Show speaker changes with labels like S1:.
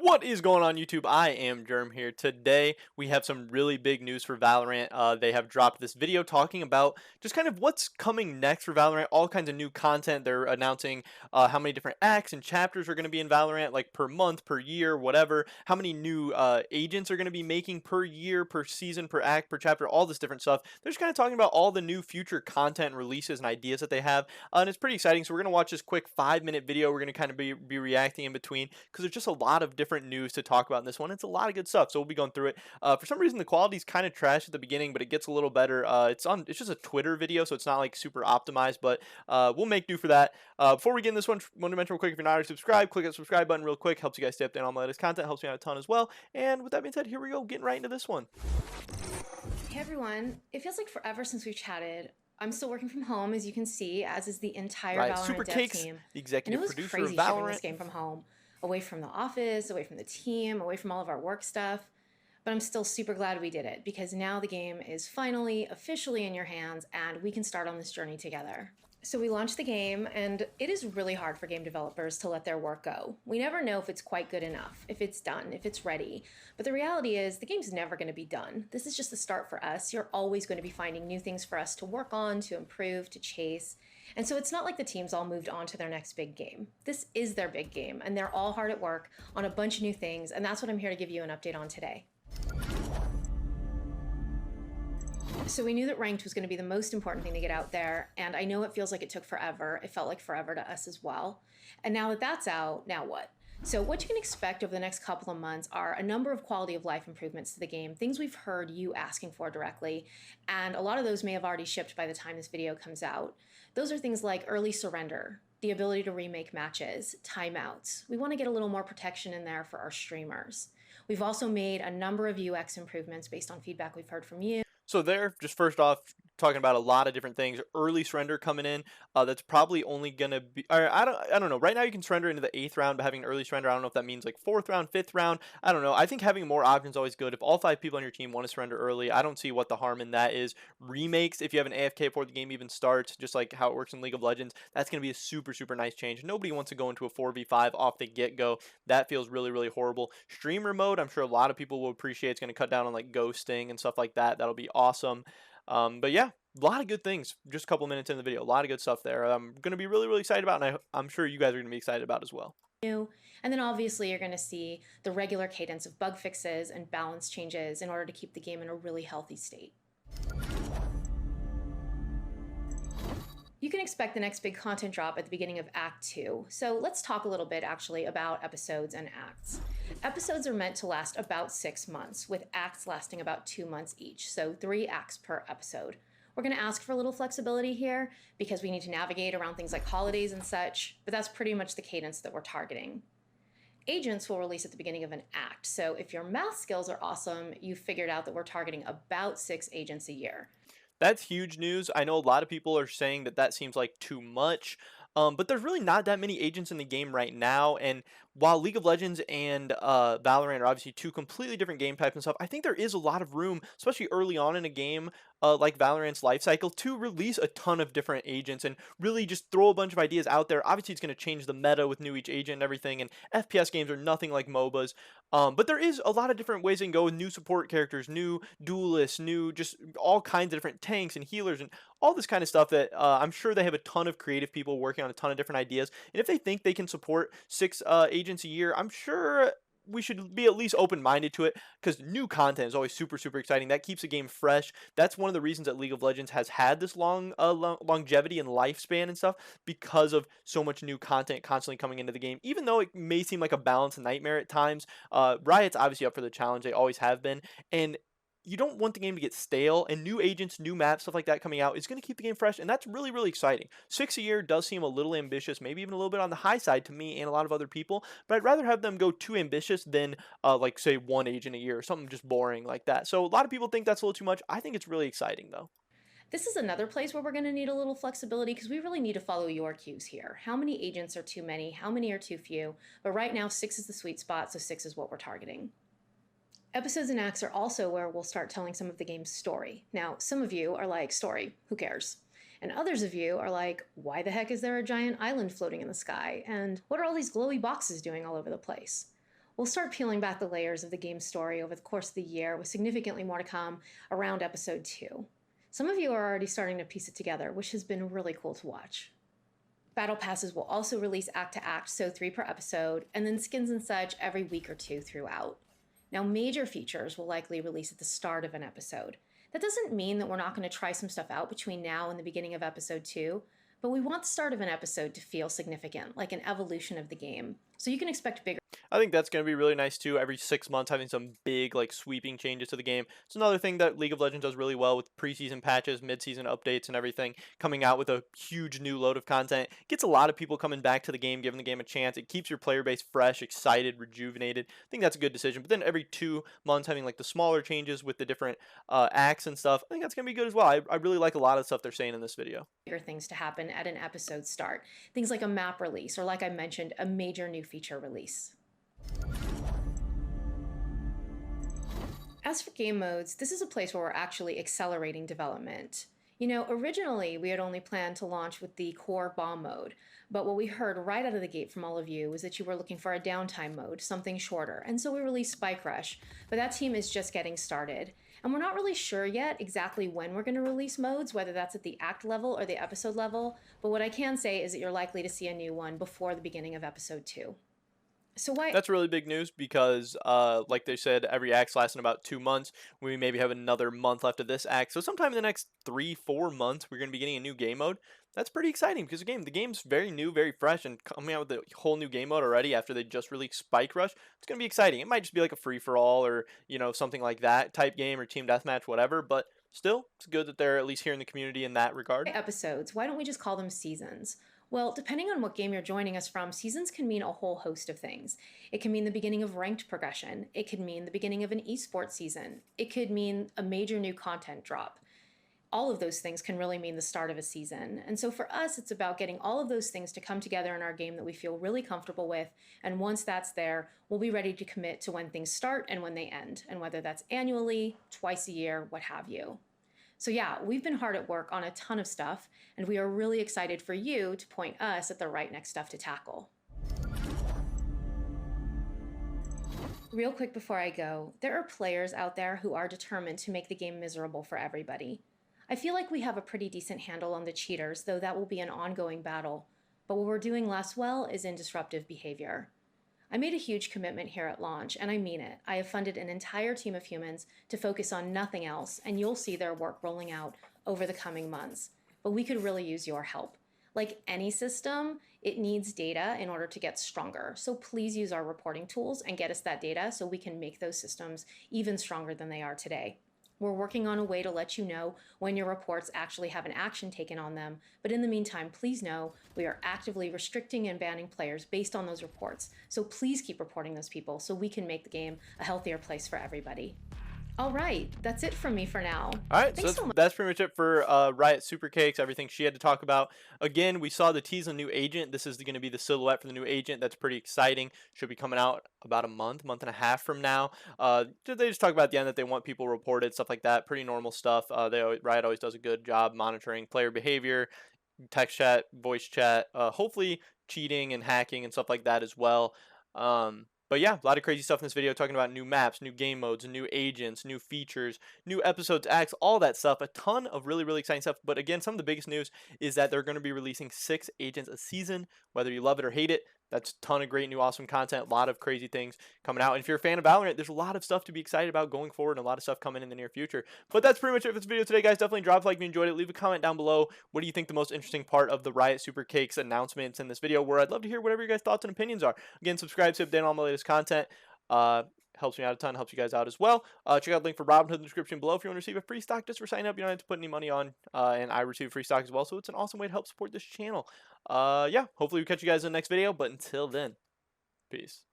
S1: What is going on YouTube? I am Germ here. Today we have some really big news for Valorant. They have dropped this video talking about just kind of what's coming next for Valorant, all kinds of new content. They're announcing how many different acts and chapters are going to be in Valorant, like per month, per year, whatever. How many new agents are going to be making per year, per season, per act, per chapter, all this different stuff. They're just kind of talking about all the new future content releases and ideas that they have. And it's pretty exciting. So we're going to watch this quick 5-minute video. We're going to kind of be reacting in between because there's just a lot of different news to talk about in this one. It's a lot of good stuff, so we'll be going through it. For some reason, the quality's kind of trash at the beginning, but it gets a little better. It's just a Twitter video, so it's not like super optimized, but we'll make do for that. Before we get in this one, want to mention real quick, if you're not already subscribed, click that subscribe button real quick. Helps you guys stay up to date on my latest content. Helps me out a ton as well. And with that being said, here we go, getting right into this one.
S2: Hey everyone, it feels like forever since we've chatted. I'm still working from home, as you can see, as is the entire
S1: Right,
S2: Valorant
S1: Super
S2: dev
S1: Cakes,
S2: team.
S1: the
S2: And it
S1: executive
S2: was
S1: producer of
S2: crazy shipping this
S1: Valorant.
S2: game from home, away from the office, away from the team, away from all of our work stuff. But I'm still super glad we did it, because now the game is finally, officially in your hands, and we can start on this journey together. So we launched the game, and it is really hard for game developers to let their work go. We never know if it's quite good enough, if it's done, if it's ready. But the reality is, the game's never going to be done. This is just the start for us. You're always going to be finding new things for us to work on, to improve, to chase. And so it's not like the teams all moved on to their next big game. This is their big game, and they're all hard at work on a bunch of new things, and that's what I'm here to give you an update on today. So we knew that ranked was going to be the most important thing to get out there, and I know it feels like it took forever. It felt like forever to us as well. And now that that's out, now what? So what you can expect over the next couple of months are a number of quality of life improvements to the game, things we've heard you asking for directly, and a lot of those may have already shipped by the time this video comes out. Those are things like early surrender, the ability to remake matches, timeouts. We want to get a little more protection in there for our streamers. We've also made a number of UX improvements based on feedback we've heard from you.
S1: So there, just first off, talking about a lot of different things. Early surrender coming in. That's probably only gonna be. Or I don't know. Right now you can surrender into the 8th round, but having an early surrender, I don't know if that means like 4th round, 5th round. I don't know. I think having more options is always good. If all 5 people on your team want to surrender early, I don't see what the harm in that is. Remakes, if you have an AFK before the game even starts, just like how it works in League of Legends, that's gonna be a super nice change. Nobody wants to go into a 4v5 off the get go. That feels really horrible. Streamer mode, I'm sure a lot of people will appreciate. It's gonna cut down on like ghosting and stuff like that. That'll be awesome. But yeah, a lot of good things. Just a couple minutes in the video, a lot of good stuff there. I'm gonna be really excited about, and I'm sure you guys are gonna be excited about as well.
S2: New. And then obviously you're going to see the regular cadence of bug fixes and balance changes in order to keep the game in a really healthy state. You can expect the next big content drop at the beginning of Act 2. So let's talk a little bit actually about episodes and acts. Episodes are meant to last about 6 months, with acts lasting about 2 months each, so 3 acts per episode. We're going to ask for a little flexibility here because we need to navigate around things like holidays and such, but that's pretty much the cadence that we're targeting. Agents will release at the beginning of an act, so if your math skills are awesome, you've figured out that we're targeting about 6 agents a year.
S1: That's huge news. I know a lot of people are saying that that seems like too much. But there's really not that many agents in the game right now. And while League of Legends and Valorant are obviously two completely different game types and stuff, I think there is a lot of room, especially early on in a game like Valorant's life cycle, to release a ton of different agents and really just throw a bunch of ideas out there. Obviously, it's going to change the meta with new each agent and everything. And FPS games are nothing like MOBAs. But there is a lot of different ways they can go with new support characters, new duelists, new just all kinds of different tanks and healers and all this kind of stuff that I'm sure they have a ton of creative people working on a ton of different ideas. And if they think they can support 6 agents a year, I'm sure we should be at least open-minded to it because new content is always super exciting. That keeps the game fresh. That's one of the reasons that League of Legends has had this longevity and lifespan and stuff, because of so much new content constantly coming into the game. Even though it may seem like a balanced nightmare at times, Riot's obviously up for the challenge. They always have been. And you don't want the game to get stale, and new agents, new maps, stuff like that coming out is going to keep the game fresh, and that's really exciting. 6 a year does seem a little ambitious, maybe even a little bit on the high side to me and a lot of other people, but I'd rather have them go too ambitious than like say 1 agent a year or something just boring like that. So a lot of people think that's a little too much. I think it's really exciting though.
S2: This is another place where we're going to need a little flexibility because we really need to follow your cues here. How many agents are too many? How many are too few? But right now, 6 is the sweet spot, so 6 is what we're targeting. Episodes and acts are also where we'll start telling some of the game's story. Now, some of you are like, story, who cares? And others of you are like, why the heck is there a giant island floating in the sky? And what are all these glowy boxes doing all over the place? We'll start peeling back the layers of the game's story over the course of the year, with significantly more to come around episode 2. Some of you are already starting to piece it together, which has been really cool to watch. Battle passes will also release act to act, so 3 per episode, and then skins and such every week or 2 throughout. Now, major features will likely release at the start of an episode. That doesn't mean that we're not going to try some stuff out between now and the beginning of episode 2, but we want the start of an episode to feel significant, like an evolution of the game. So you can expect bigger
S1: I think that's going to be really nice too. Every 6 months, having some big, like, sweeping changes to the game. It's another thing that League of Legends does really well with preseason patches, mid-season updates, and everything. Coming out with a huge new load of content gets a lot of people coming back to the game, giving the game a chance. It keeps your player base fresh, excited, rejuvenated. I think that's a good decision. But then every 2 months, having like the smaller changes with the different acts and stuff, I think that's going to be good as well. I really like a lot of stuff they're saying in this video.
S2: things to happen at an episode start. Things like a map release, or like I mentioned, a major new feature release. As for game modes, this is a place where we're actually accelerating development. Originally we had only planned to launch with the core bomb mode, but what we heard right out of the gate from all of you was that you were looking for a downtime mode, something shorter, and so we released Spike Rush, but that team is just getting started. And we're not really sure yet exactly when we're going to release modes, whether that's at the act level or the episode level, but what I can say is that you're likely to see a new one before the beginning of episode 2. So why
S1: That's really big news because, like they said, every act's lasting about 2 months. We maybe have another month left of this act. So sometime in the next 3, 4 months, we're going to be getting a new game mode. That's pretty exciting because the game's very new, very fresh, and coming out with a whole new game mode already after they just released Spike Rush. It's going to be exciting. It might just be like a free for all or something like that type game or team deathmatch, whatever. But still, it's good that they're at least here in the community in that regard.
S2: episodes? Why don't we just call them seasons? Well, depending on what game you're joining us from, seasons can mean a whole host of things. It can mean the beginning of ranked progression. It could mean the beginning of an esports season. It could mean a major new content drop. All of those things can really mean the start of a season. And so for us, it's about getting all of those things to come together in our game that we feel really comfortable with. And once that's there, we'll be ready to commit to when things start and when they end, and whether that's annually, twice a year, what have you. So yeah, we've been hard at work on a ton of stuff, and we are really excited for you to point us at the right next stuff to tackle. Real quick before I go, there are players out there who are determined to make the game miserable for everybody. I feel like we have a pretty decent handle on the cheaters, though that will be an ongoing battle. But what we're doing less well is in disruptive behavior. I made a huge commitment here at launch, and I mean it. I have funded an entire team of humans to focus on nothing else, and you'll see their work rolling out over the coming months. But we could really use your help. Like any system, it needs data in order to get stronger. So please use our reporting tools and get us that data so we can make those systems even stronger than they are today. We're working on a way to let you know when your reports actually have an action taken on them, but in the meantime, please know we are actively restricting and banning players based on those reports. So please keep reporting those people so we can make the game a healthier place for everybody. All right, that's it from me for now.
S1: All right, so
S2: Thanks so much.
S1: that's pretty much it for Riot Super Cakes, everything she had to talk about. Again, we saw the tease on new agent. This is going to be the silhouette for the new agent. That's pretty exciting. Should be coming out about a month and a half from now. They just talk about at the end that they want people reported, stuff like that. Pretty normal stuff. Riot always does a good job monitoring player behavior, text chat, voice chat, hopefully cheating and hacking and stuff like that as well. But yeah, a lot of crazy stuff in this video talking about new maps, new game modes, new agents, new features, new episodes, acts, all that stuff. A ton of really, really exciting stuff. But again, some of the biggest news is that they're going to be releasing 6 agents a season, whether you love it or hate it. That's a ton of great new awesome content, a lot of crazy things coming out. And if you're a fan of Valorant, there's a lot of stuff to be excited about going forward and a lot of stuff coming in the near future. But that's pretty much it for this video today, guys. Definitely drop a like if you enjoyed it. Leave a comment down below. What do you think the most interesting part of the Riot Super Cakes announcements in this video were? I'd love to hear whatever your guys' thoughts and opinions are. Again, subscribe to update on all my latest content. Helps me out a ton, helps you guys out as well. Check out the link for Robinhood in the description below if you want to receive a free stock just for signing up. You don't have to put any money on, and I receive free stock as well, so it's an awesome way to help support this channel. Yeah, hopefully we catch you guys in the next video, but until then, peace.